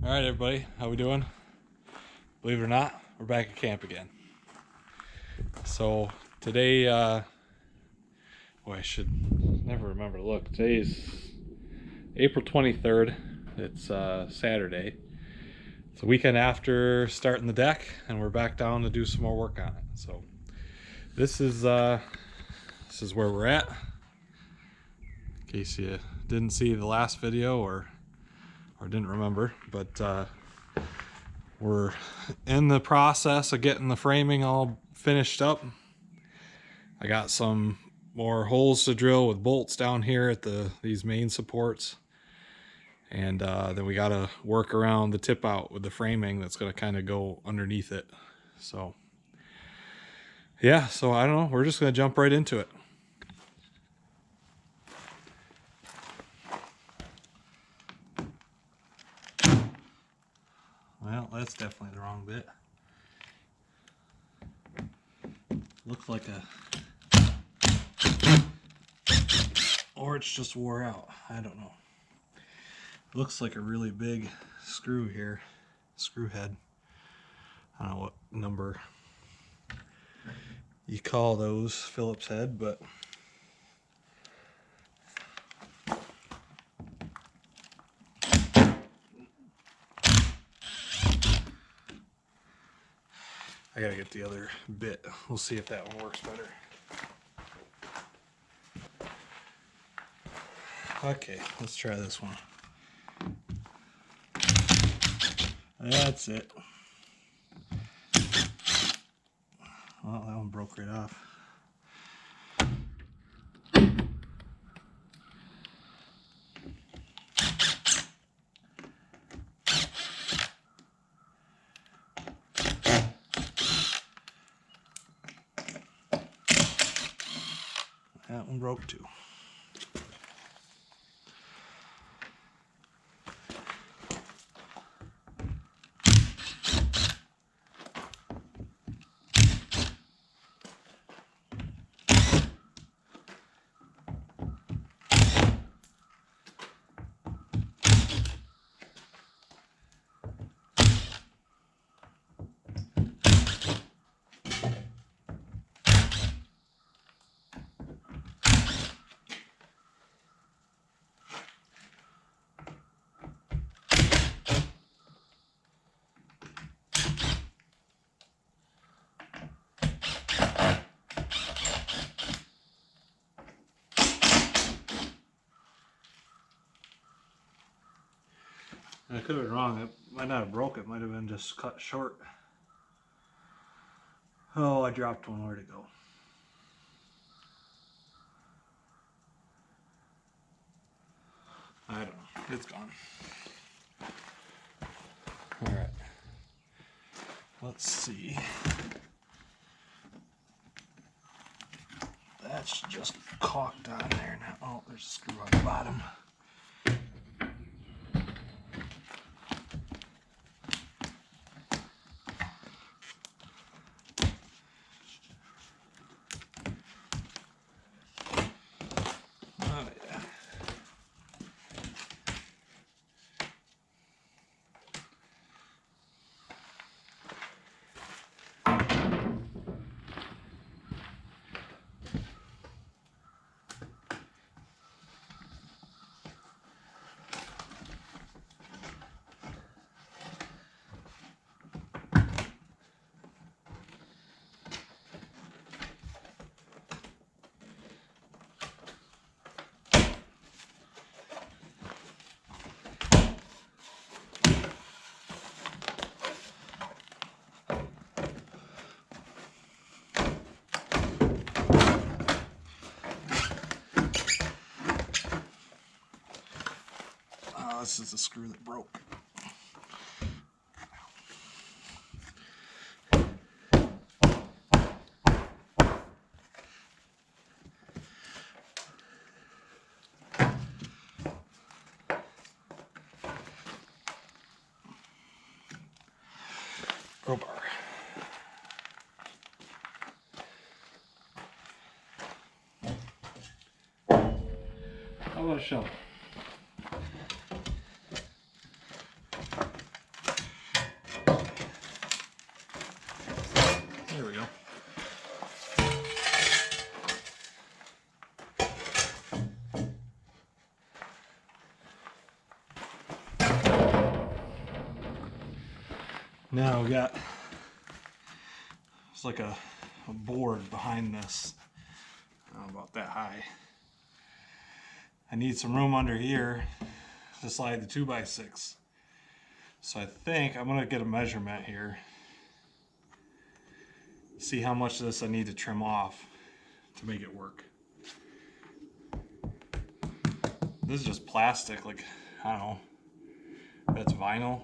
All right, everybody, how we doing? Believe it or not, we're back at camp again. So today, I should never remember to look. Today's April 23rd. It's Saturday. It's the weekend after starting the deck, and we're back down to do some more work on it. So this is where we're at. In case you didn't see the last video or didn't remember, but we're in the process of getting the framing all finished up. I got some more holes to drill with bolts down here at these main supports, and then we got to work around the tip out with the framing that's going to kind of go underneath it. So yeah, so I don't know, we're just going to jump right into it. Well, that's definitely the wrong bit. Looks like or it's just wore out. I don't know. Looks like a really big screw here. Screw head. I don't know what number you call those, Phillips head, but I gotta get the other bit. We'll see if that one works better. Okay, let's try this one. That's it. Well, that one broke right off. That one broke too. I could have been wrong. It might not have broke. It might have been just cut short. Oh, I dropped one. Where'd it go? I don't know. It's gone. All right. Let's see. That's just caulked on there now. Oh, there's a screw on the bottom. Oh, yeah. This is the screw that broke. Crowbar. How about a shovel? Now we got, it's like a board behind this, about that high. I need some room under here to slide the 2x6. So I think I'm gonna get a measurement here. See how much of this I need to trim off to make it work. This is just plastic, like, I don't know, that's vinyl.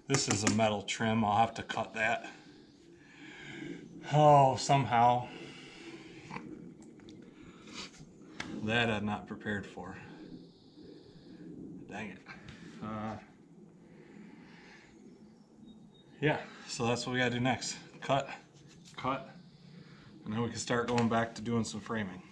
This is a metal trim, I'll have to cut that. Oh, somehow. That I'm not prepared for. Dang it. Yeah, so that's what we gotta do next. Cut, and then we can start going back to doing some framing.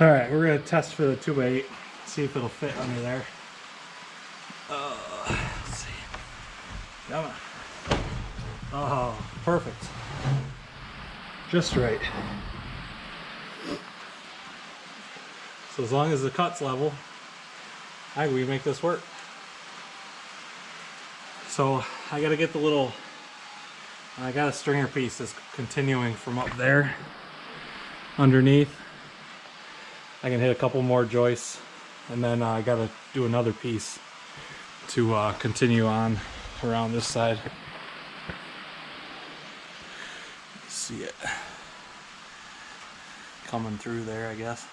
All right, we're gonna test for the 2x8, see if it'll fit under there. Let's see. Come on. Oh, perfect. Just right. So as long as the cut's level, I think we can make this work. So I gotta get the little, I got a stringer piece that's continuing from up there underneath. I can hit a couple more joists, and then I gotta do another piece to continue on around this side. See it coming through there, I guess.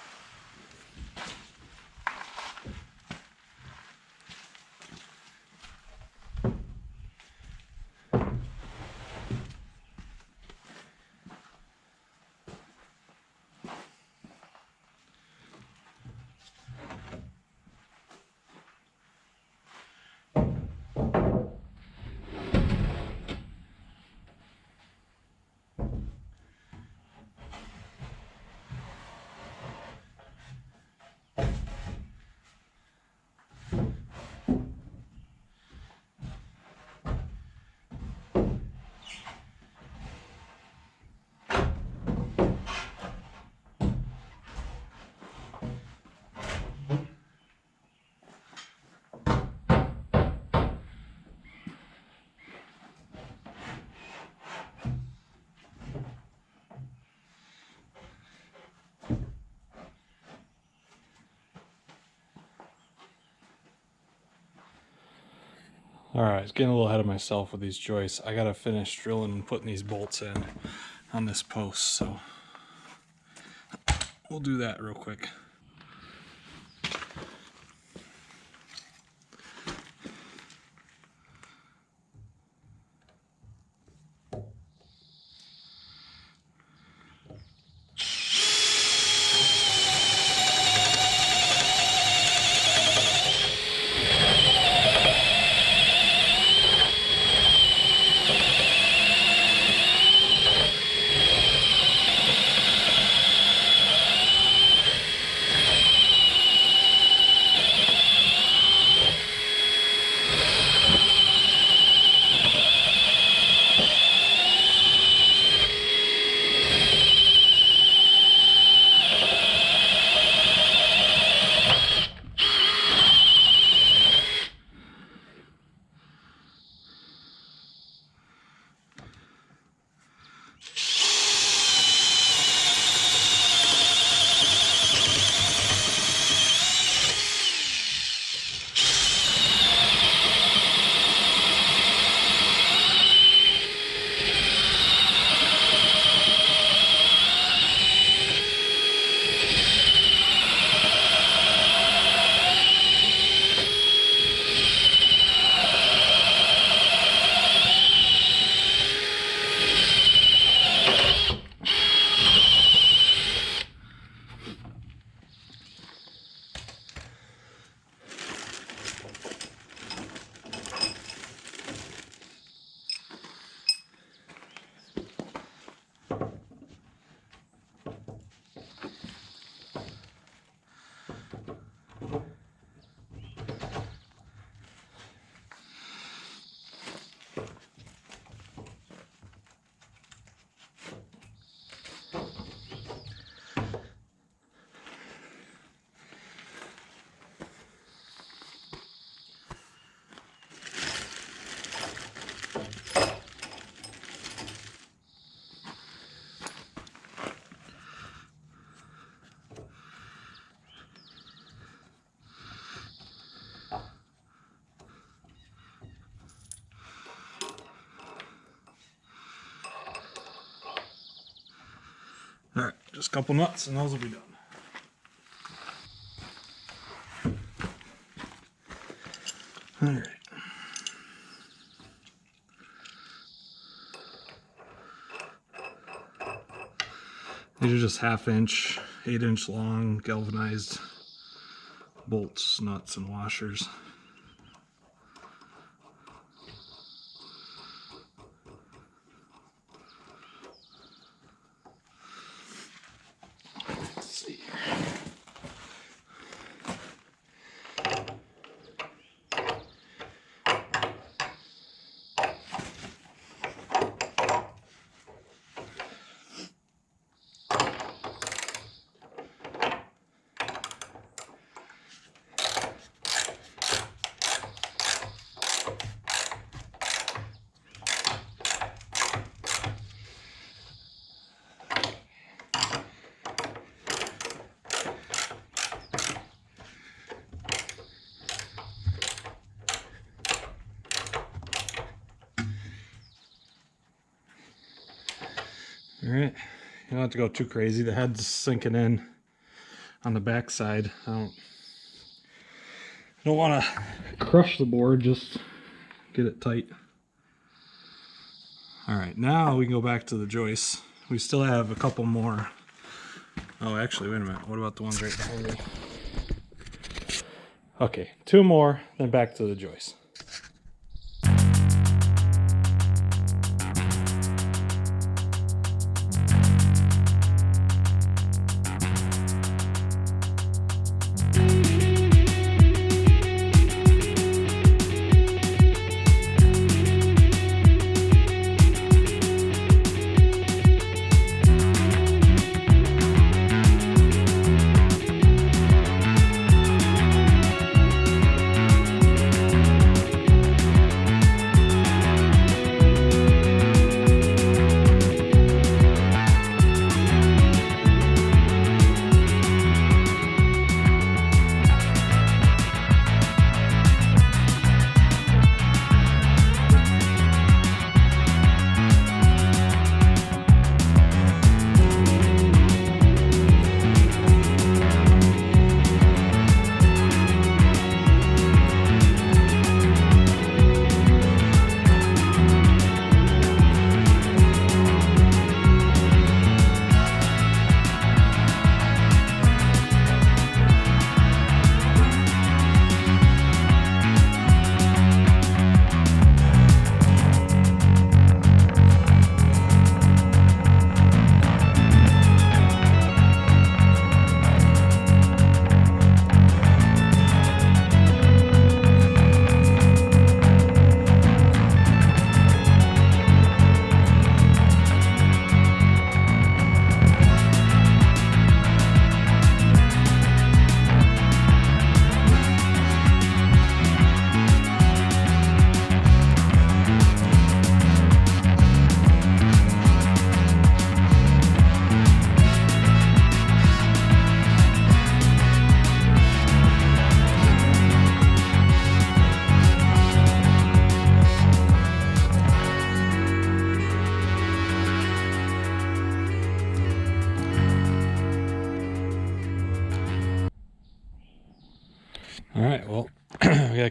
Alright, I was getting a little ahead of myself with these joists. I gotta finish drilling and putting these bolts in on this post, so we'll do that real quick. Alright, just a couple nuts and those will be done. Alright. These are just 1/2 inch, 8 inch long galvanized bolts, nuts, and washers. Let's see. Alright, you don't have to go too crazy. The head's sinking in on the back side. I don't want to crush the board, just get it tight. Alright, now we can go back to the joists. We still have a couple more. Oh, actually, wait a minute. What about the ones right behind me? Okay, 2 more, then back to the joists.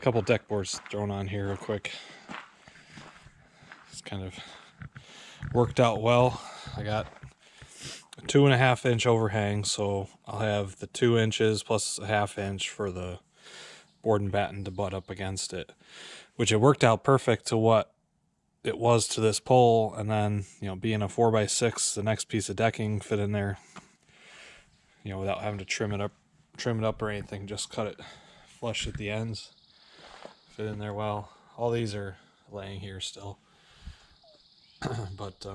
couple deck boards thrown on here real quick. It's kind of worked out well. I got a 2.5 inch overhang, so I'll have the 2 inches plus a 1/2 inch for the board and batten to butt up against it, which it worked out perfect to what it was to this pole. And then, you know, being a 4x6, the next piece of decking fit in there, you know, without having to trim it up or anything. Just cut it flush at the ends, fit in there well. All these are laying here still. But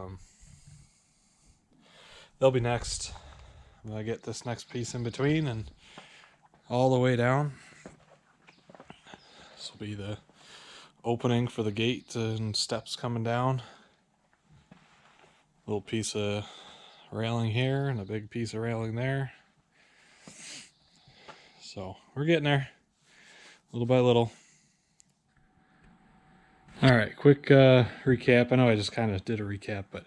they'll be next. I'm gonna get this next piece in between and all the way down. This will be the opening for the gate and steps coming down. Little piece of railing here and a big piece of railing there. So we're getting there, little by little. All right, quick recap. I know I just kind of did a recap, but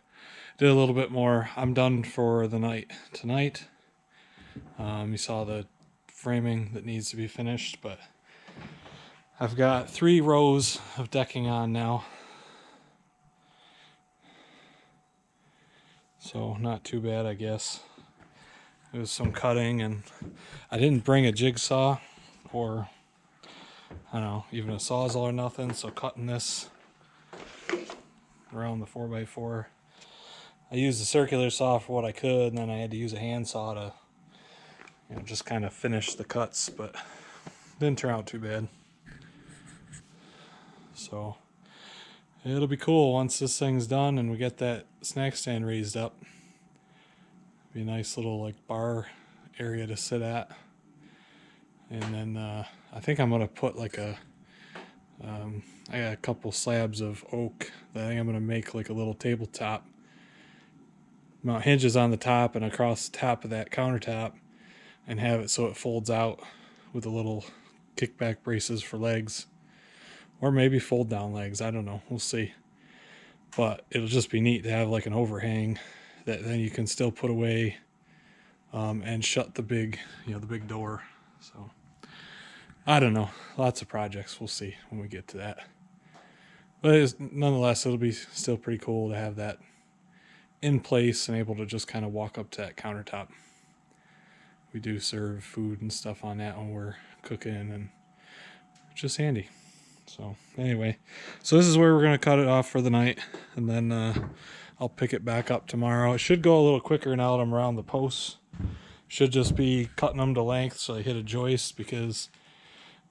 did a little bit more. I'm done for the night tonight. You saw the framing that needs to be finished, but I've got 3 rows of decking on now. So not too bad, I guess. It was some cutting, and I didn't bring a jigsaw or, I don't know, even a Sawzall or nothing. So cutting this around the 4x4, I used a circular saw for what I could, and then I had to use a hand saw to, you know, just kind of finish the cuts, but didn't turn out too bad. So it'll be cool once this thing's done and we get that snack stand raised up. Be a nice little like bar area to sit at. And then I think I'm gonna put like a I got a couple slabs of oak that I think I'm gonna make like a little tabletop. Mount hinges on the top and across the top of that countertop, and have it so it folds out with a little kickback braces for legs, or maybe fold down legs. I don't know, we'll see. But it'll just be neat to have like an overhang that then you can still put away and shut the big, you know, the big door. So I don't know, lots of projects. We'll see when we get to that. But nonetheless, it'll be still pretty cool to have that in place and able to just kind of walk up to that countertop. We do serve food and stuff on that when we're cooking, and it's just handy. So anyway, so this is where we're going to cut it off for the night, and then I'll pick it back up tomorrow. It should go a little quicker now that I'm around the posts. Should just be cutting them to length so I hit a joist, because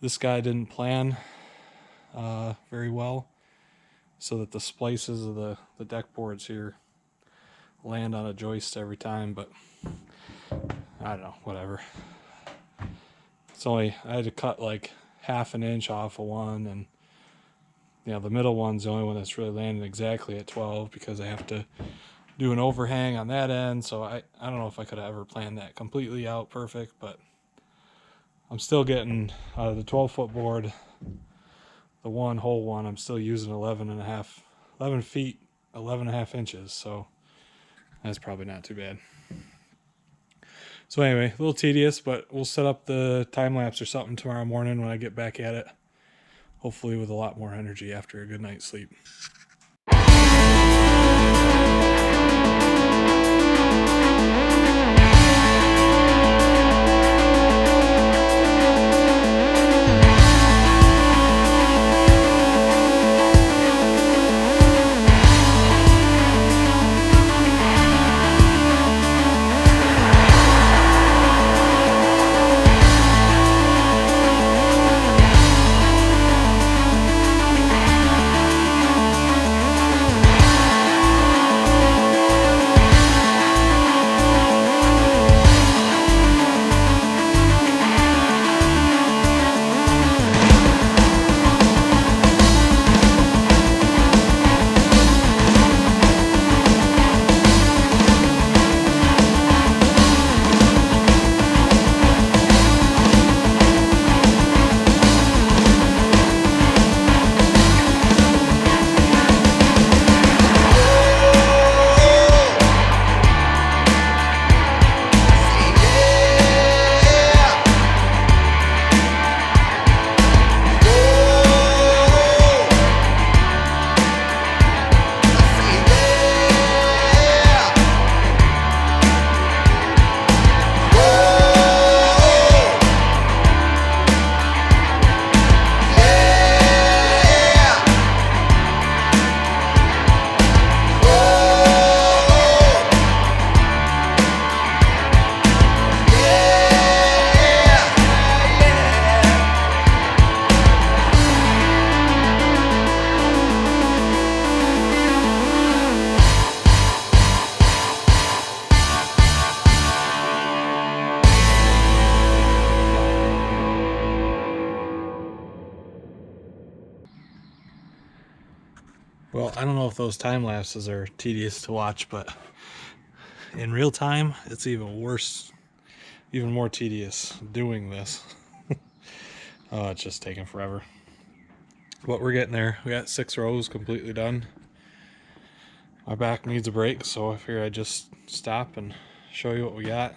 this guy didn't plan very well, so that the splices of the deck boards here land on a joist every time. But I don't know, whatever. It's only, I had to cut like 1/2 inch off of one, and you know, the middle one's the only one that's really landing exactly at 12, because I have to do an overhang on that end. So I don't know if I could have ever planned that completely out perfect, but I'm still getting out of the 12-foot board, the one whole one, I'm still using 11 feet, 11.5 inches. So that's probably not too bad. So anyway, a little tedious, but we'll set up the time lapse or something tomorrow morning when I get back at it. Hopefully with a lot more energy after a good night's sleep. Well, I don't know if those time lapses are tedious to watch, but in real time, it's even worse, even more tedious doing this. Oh, it's just taking forever. But we're getting there. We got 6 rows completely done. My back needs a break, so I figured I'd just stop and show you what we got.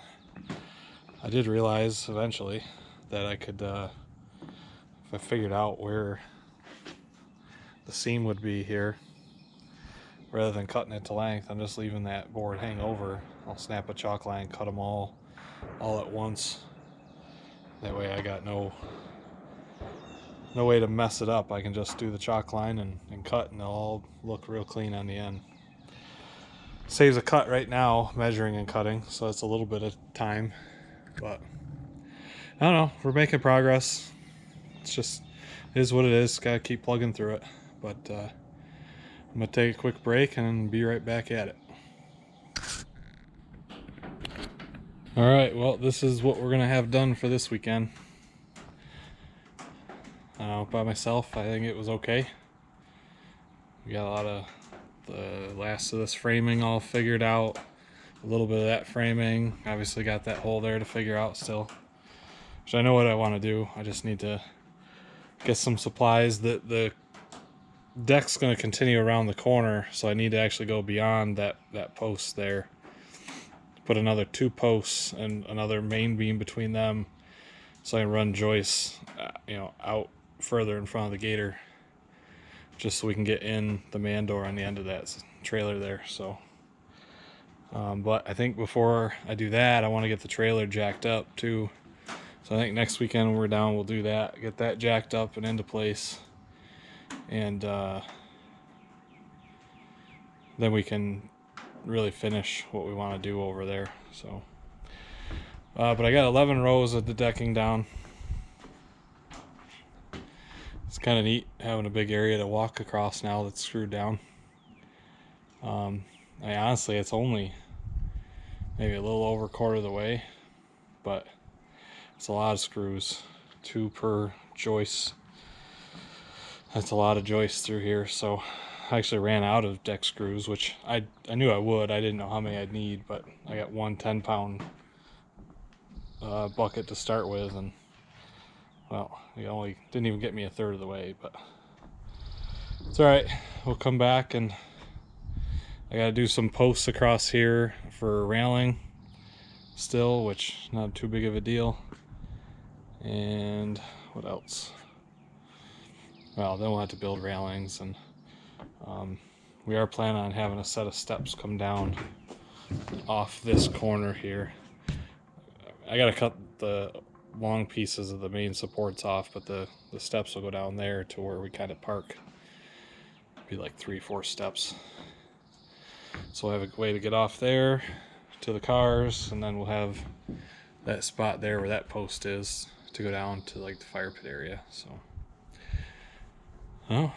I did realize eventually that I could, if I figured out where the seam would be here, rather than cutting it to length, I'm just leaving that board hang over. I'll snap a chalk line, cut them all at once. That way I got no way to mess it up. I can just do the chalk line and cut, and they'll all look real clean on the end. Saves a cut right now, measuring and cutting, so it's a little bit of time, but I don't know, we're making progress. It's just, it is what it is. Gotta keep plugging through it. But I'm gonna take a quick break and be right back at it. All right, well, this is what we're gonna have done for this weekend. By myself, I think it was okay. We got a lot of the last of this framing all figured out. A little bit of that framing. Obviously got that hole there to figure out still. Which I know what I want to do. I just need to get some supplies. The deck's going to continue around the corner, so I need to actually go beyond that post there. Put another 2 posts and another main beam between them, so I can run joists, out further in front of the gator, just so we can get in the man door on the end of that trailer there. So, but I think before I do that, I want to get the trailer jacked up too. So I think next weekend when we're down, we'll do that, get that jacked up and into place, and then we can really finish what we want to do over there. So, but I got 11 rows of the decking down. It's kind of neat having a big area to walk across now that's screwed down. Honestly, it's only maybe a little over a quarter of the way, but it's a lot of screws, 2 per joist. That's a lot of joists through here. So I actually ran out of deck screws, which I knew I would. I didn't know how many I'd need, but I got one 10-pound bucket to start with, and well, it only didn't even get me a third of the way, but it's all right. We'll come back, and I got to do some posts across here for railing still, which not too big of a deal. And what else? Well, then we'll have to build railings, and we are planning on having a set of steps come down off this corner here. I got to cut the long pieces of the main supports off, but the steps will go down there to where we kind of park. Be like 3-4 steps. So we'll have a way to get off there to the cars, and then we'll have that spot there where that post is to go down to like the fire pit area. So, oh,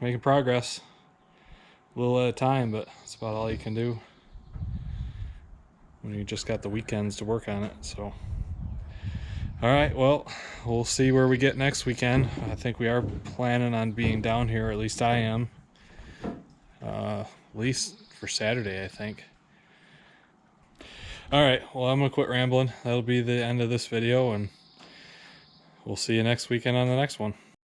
making progress. A little at a time, but that's about all you can do when you just got the weekends to work on it. So, all right, well, we'll see where we get next weekend. I think we are planning on being down here, or at least I am. At least for Saturday, I think. All right, well, I'm gonna quit rambling. That'll be the end of this video, and we'll see you next weekend on the next one.